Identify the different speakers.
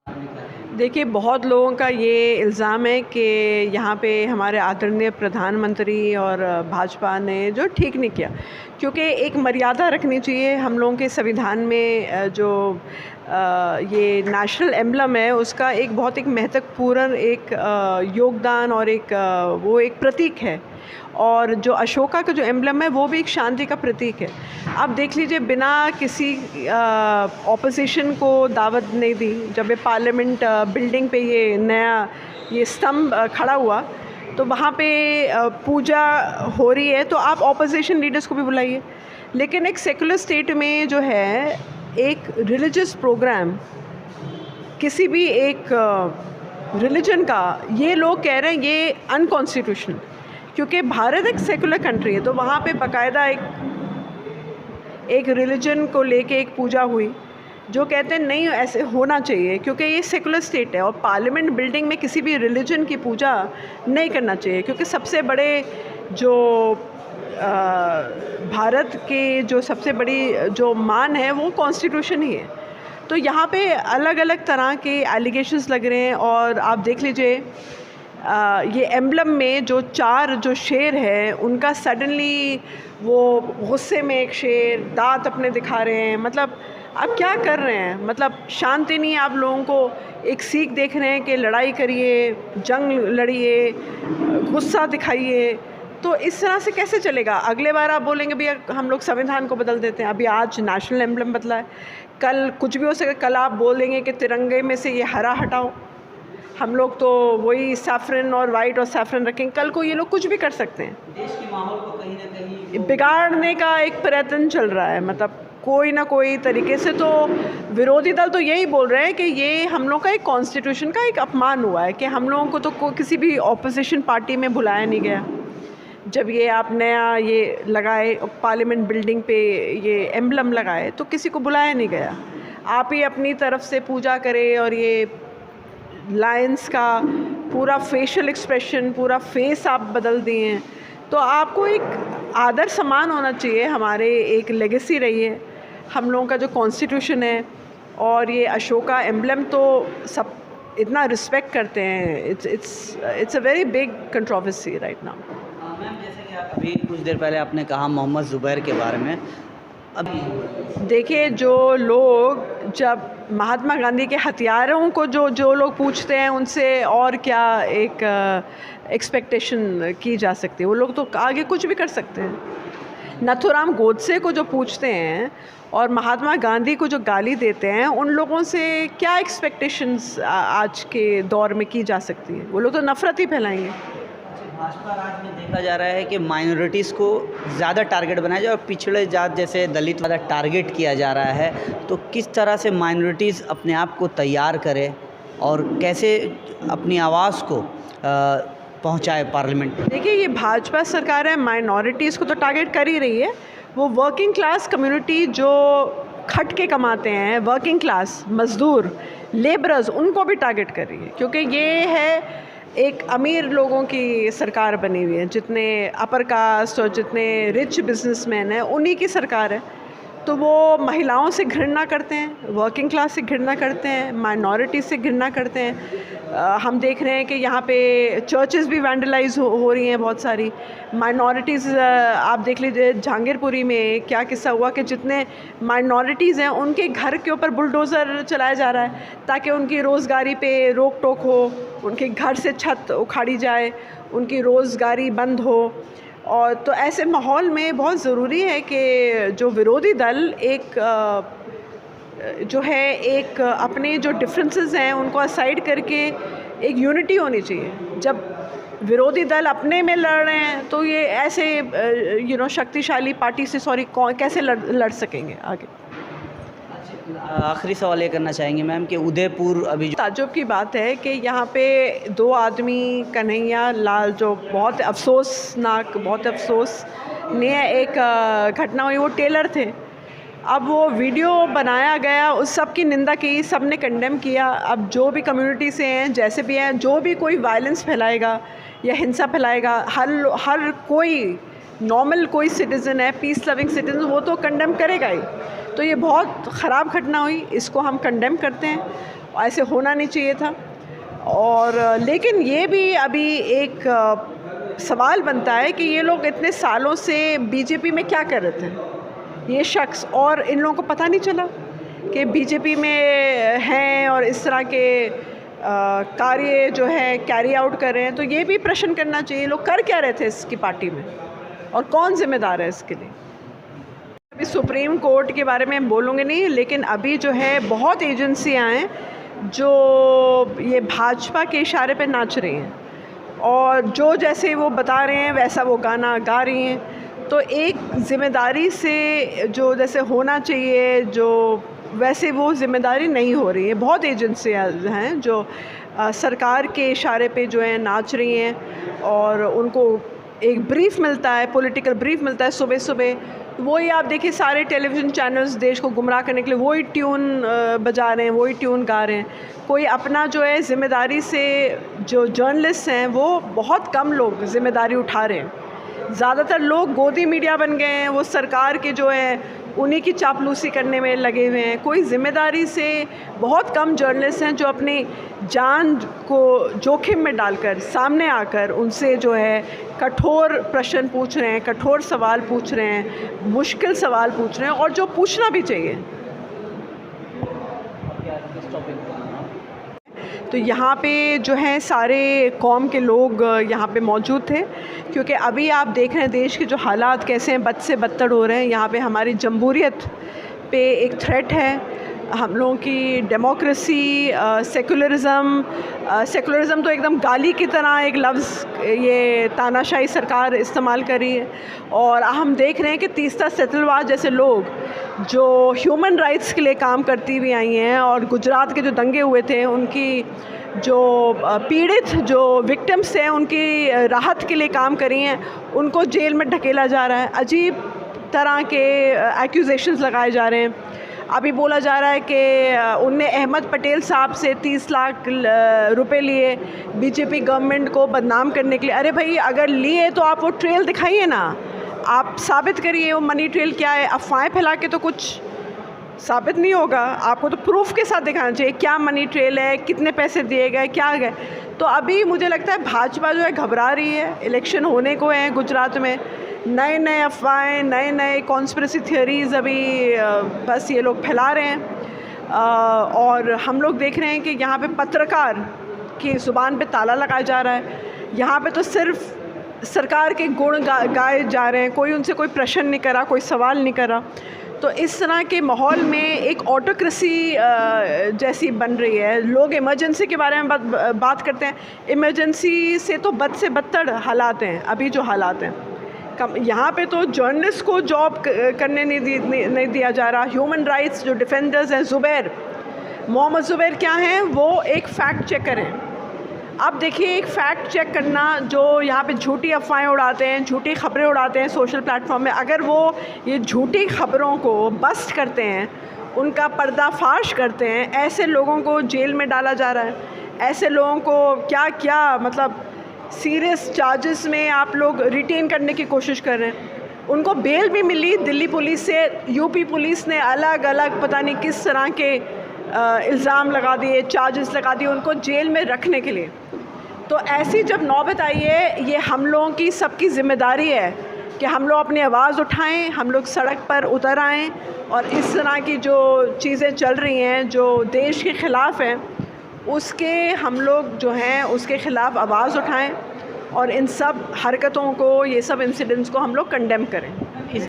Speaker 1: देखिए, बहुत लोगों का ये इल्ज़ाम है कि यहाँ पे हमारे आदरणीय प्रधानमंत्री और भाजपा ने जो ठीक नहीं किया, क्योंकि एक मर्यादा रखनी चाहिए हम लोगों के संविधान में। ये नेशनल एम्बलम है, उसका एक बहुत एक महत्वपूर्ण एक योगदान और वो एक प्रतीक है। और जो अशोका का जो एम्बलम है वो भी एक शांति का प्रतीक है। आप देख लीजिए, बिना किसी ऑपोजिशन को दावत नहीं दी, जब ये पार्लियामेंट बिल्डिंग पे ये नया ये स्तंभ खड़ा हुआ, तो वहाँ पे पूजा हो रही है, तो आप ऑपोजिशन लीडर्स को भी बुलाइए। लेकिन एक सेकुलर स्टेट में जो है, एक रिलीजियस प्रोग्राम किसी भी एक रिलीजन का, ये लोग कह रहे हैं ये अनकॉन्स्टिट्यूशनल, क्योंकि भारत एक सेकुलर कंट्री है, तो वहाँ पे बाकायदा एक रिलीजन को लेके एक पूजा हुई, जो कहते हैं नहीं ऐसे होना चाहिए, क्योंकि ये सेकुलर स्टेट है और पार्लियामेंट बिल्डिंग में किसी भी रिलीजन की पूजा नहीं करना चाहिए, क्योंकि सबसे बड़े जो भारत के जो सबसे बड़ी जो मान है वो कॉन्स्टिट्यूशन ही है। तो यहाँ पे अलग अलग तरह के एलिगेशंस लग रहे हैं। और आप देख लीजिए, ये एम्बलम में जो 4 जो शेर हैं, उनका सडनली वो गुस्से में एक शेर दांत अपने दिखा रहे हैं। मतलब आप क्या कर रहे हैं? मतलब शांति नहीं, आप लोगों को एक सीख देख रहे हैं कि लड़ाई करिए, जंग लड़िए, गुस्सा दिखाइए। तो इस तरह से कैसे चलेगा? अगले बार आप बोलेंगे भैया हम लोग संविधान को बदल देते हैं। अभी आज नेशनल एम्बलम बदला है, कल कुछ भी हो सके। कल आप बोल देंगे कि तिरंगे में से ये हरा हटाओ, हम लोग तो वही सैफरन और वाइट और सैफरन रखेंगे। कल को ये लोग कुछ भी कर सकते हैं।
Speaker 2: देश के माहौल को कहीं ना कहीं
Speaker 1: बिगाड़ने का एक प्रयत्न चल रहा है, मतलब कोई ना कोई तरीके से। तो विरोधी दल तो यही बोल रहे हैं कि ये हम लोग का एक कॉन्स्टिट्यूशन का एक अपमान हुआ है, कि हम लोगों को तो किसी भी ऑपोजिशन पार्टी में बुलाया नहीं गया। जब ये आप नया ये लगाए पार्लियामेंट बिल्डिंग पे ये एम्बलम लगाए, तो किसी को बुलाया नहीं गया। आप ही अपनी तरफ से पूजा करें, और ये लायंस का पूरा फेशियल एक्सप्रेशन, पूरा फेस आप बदल दिए हैं। तो आपको एक आदर सम्मान होना चाहिए। हमारे एक लेगेसी रही है हम लोगों का जो कॉन्स्टिट्यूशन है, और ये अशोका एम्बलम तो सब इतना रिस्पेक्ट करते हैं। It's a very big controversy right now.
Speaker 2: Ma'am, जैसे कि अभी कुछ देर पहले आपने कहा मोहम्मद ज़ुबैर के बारे में, अभी
Speaker 1: देखिए, जो लोग जब महात्मा गांधी के हथियारों को जो लोग पूछते हैं, उनसे और क्या एक एक्सपेक्टेशन की जा सकती है? वो लोग तो आगे कुछ भी कर सकते हैं। नथुराम गोडसे को जो पूछते हैं और महात्मा गांधी को जो गाली देते हैं, उन लोगों से क्या एक्सपेक्टेशंस आज के दौर में की जा सकती है? वो लोग तो नफ़रत ही फैलाएंगे।
Speaker 2: भाजपा राज में देखा जा रहा है कि माइनॉरिटीज़ को ज़्यादा टारगेट बनाया जाए और पिछड़े जात जैसे दलित ज़्यादा टारगेट किया जा रहा है। तो किस तरह से माइनॉरिटीज़ अपने आप को तैयार करे और कैसे अपनी आवाज़ को पहुंचाए पार्लियामेंट?
Speaker 1: देखिए, ये भाजपा सरकार है, माइनॉरिटीज़ को तो टारगेट कर ही रही है। वो वर्किंग क्लास कम्युनिटी जो खट के कमाते हैं, वर्किंग क्लास मज़दूर लेबरर्स, उनको भी टारगेट कर रही है, क्योंकि ये है एक अमीर लोगों की सरकार बनी हुई है। जितने अपर कास्ट और जितने रिच बिजनेसमैन हैं, उन्हीं की सरकार है। तो वो महिलाओं से घृणा करते हैं, वर्किंग क्लास से घृणा करते हैं, माइनॉरिटी से घृणा करते हैं। हम देख रहे हैं कि यहाँ पे चर्चेस भी वैंडलाइज हो रही हैं बहुत सारी। माइनॉरिटीज़ आप देख लीजिए, जहांगीरपुरी में क्या किस्सा हुआ कि जितने माइनॉरिटीज़ हैं, उनके घर के ऊपर बुलडोज़र चलाया जा रहा है ताकि उनकी रोज़गारी पे रोक टोक हो, उनके घर से छत उखाड़ी जाए, उनकी रोज़गारी बंद हो। और तो ऐसे माहौल में बहुत ज़रूरी है कि जो विरोधी दल एक जो है एक अपने जो डिफरेंसेस हैं उनको असाइड करके एक यूनिटी होनी चाहिए। जब विरोधी दल अपने में लड़ रहे हैं, तो ये ऐसे शक्तिशाली पार्टी से कैसे लड़ सकेंगे आगे?
Speaker 2: आखिरी सवाल ये करना चाहेंगे मैम कि उदयपुर अभी
Speaker 1: ताज्जुब की बात है कि यहाँ पे 2 आदमी, कन्हैया लाल, जो बहुत अफसोसनाक, बहुत अफसोसनीय एक घटना हुई। वो टेलर थे। अब वो वीडियो बनाया गया, उस सब की निंदा की, सब ने कंडेम किया। अब जो भी कम्युनिटी से हैं, जैसे भी हैं, जो भी कोई वायलेंस फैलाएगा या हिंसा फैलाएगा, हर कोई नॉर्मल कोई सिटीज़न है, पीस लविंग सिटीज़न, वो तो कंडेम करेगा ही। तो ये बहुत ख़राब घटना हुई, इसको हम कंडेम करते हैं। ऐसे होना नहीं चाहिए था। और लेकिन ये भी अभी एक सवाल बनता है कि ये लोग इतने सालों से बीजेपी में क्या कर रहे थे ये शख्स, और इन लोगों को पता नहीं चला कि बीजेपी में हैं और इस तरह के कार्य जो है कैरी आउट कर रहे हैं। तो ये भी प्रश्न करना चाहिए, लोग कर क्या रहे थे इसकी पार्टी में और कौन जिम्मेदार है इसके लिए। अभी सुप्रीम कोर्ट के बारे में बोलूँगी नहीं, लेकिन अभी जो है बहुत एजेंसियाँ हैं जो ये भाजपा के इशारे पे नाच रही हैं और जो जैसे वो बता रहे हैं वैसा वो गाना गा रही हैं। तो एक ज़िम्मेदारी से जो जैसे होना चाहिए जो वैसे वो ज़िम्मेदारी नहीं हो रही है। बहुत एजेंसियाँ हैं जो सरकार के इशारे पे जो है नाच रही हैं और उनको एक ब्रीफ मिलता है, पॉलिटिकल ब्रीफ मिलता है सुबह सुबह। वही आप देखिए सारे टेलीविज़न चैनल्स देश को गुमराह करने के लिए वही ट्यून बजा रहे हैं, वही ट्यून गा रहे हैं। कोई अपना जो है ज़िम्मेदारी से, जो जर्नलिस्ट हैं वो बहुत कम लोग ज़िम्मेदारी उठा रहे हैं। ज़्यादातर लोग गोदी मीडिया बन गए हैं, वो सरकार के जो है उन्हीं की चापलूसी करने में लगे हुए हैं। कोई ज़िम्मेदारी से बहुत कम जर्नलिस्ट हैं जो अपनी जान को जोखिम में डालकर सामने आकर उनसे जो है कठोर प्रश्न पूछ रहे हैं, कठोर सवाल पूछ रहे हैं, मुश्किल सवाल पूछ रहे हैं और जो पूछना भी चाहिए। तो यहाँ पे जो है सारे कौम के लोग यहाँ पे मौजूद थे, क्योंकि अभी आप देख रहे हैं देश के जो हालात कैसे हैं, बद से बदतर हो रहे हैं। यहाँ पे हमारी जमहूरियत पे एक थ्रेट है, हम लोगों की डेमोक्रेसी, सेकुलरिज़म तो एकदम गाली की तरह एक लफ्ज़ ये तानाशाही सरकार इस्तेमाल कर रही है। और हम देख रहे हैं कि तीस्ता सेतलवाद जैसे लोग जो ह्यूमन राइट्स के लिए काम करती हुई आई हैं और गुजरात के जो दंगे हुए थे उनकी जो पीड़ित जो विक्टिम्स हैं उनकी राहत के लिए काम करी हैं, उनको जेल में ढकेला जा रहा है। अजीब तरह के एक्यूजेशंस लगाए जा रहे हैं। अभी बोला जा रहा है कि उनने अहमद पटेल साहब से 30 लाख रुपए लिए बीजेपी गवर्नमेंट को बदनाम करने के लिए। अरे भाई, अगर लिए तो आप वो ट्रेल दिखाइए ना, आप साबित करिए वो मनी ट्रेल क्या है। अफवाहें फैला के तो कुछ साबित नहीं होगा, आपको तो प्रूफ के साथ दिखाना चाहिए क्या मनी ट्रेल है, कितने पैसे दिए गए, क्या गए। तो अभी मुझे लगता है भाजपा जो है घबरा रही है, इलेक्शन होने को है गुजरात में, नए नए अफवाहें, नए नए कॉन्स्पिरेसी थियरीज़ अभी बस ये लोग फैला रहे हैं। और हम लोग देख रहे हैं कि यहाँ पे पत्रकार की ज़ुबान पे ताला लगाया जा रहा है। यहाँ पे तो सिर्फ सरकार के गुण गाए जा रहे हैं, कोई उनसे कोई प्रश्न नहीं करा, कोई सवाल नहीं करा। तो इस तरह के माहौल में एक ऑटोक्रेसी जैसी बन रही है। लोग इमरजेंसी के बारे में बात करते हैं, इमरजेंसी से तो बद से बदतर हालात हैं अभी जो हालात हैं। यहाँ पे तो जर्नलिस्ट को जॉब करने नहीं दिया जा रहा। ह्यूमन राइट्स जो डिफेंडर्स हैं, मोहम्मद ज़ुबैर क्या हैं, वो एक फैक्ट चेकर हैं। अब देखिए, एक फैक्ट चेक करना, जो यहाँ पे झूठी अफवाहें उड़ाते हैं, झूठी खबरें उड़ाते हैं सोशल प्लेटफॉर्म में, अगर वो ये झूठी खबरों को बस्ट करते हैं, उनका पर्दाफाश करते हैं, ऐसे लोगों को जेल में डाला जा रहा है। ऐसे लोगों को क्या क्या मतलब सीरियस चार्जेस में आप लोग रिटेन करने की कोशिश कर रहे हैं। उनको बेल भी मिली दिल्ली पुलिस से, यूपी पुलिस ने अलग अलग पता नहीं किस तरह के इल्ज़ाम लगा दिए, चार्जेस लगा दिए उनको जेल में रखने के लिए। तो ऐसी जब नौबत आई है, ये हम लोगों की सबकी ज़िम्मेदारी है कि हम लोग अपनी आवाज़ उठाएं, हम लोग सड़क पर उतर आएं और इस तरह की जो चीज़ें चल रही हैं जो देश के ख़िलाफ़ हैं, उसके हम लोग जो हैं उसके ख़िलाफ़ आवाज़ उठाएं और इन सब हरकतों को, ये सब इंसिडेंट्स को हम लोग कंडेम करें।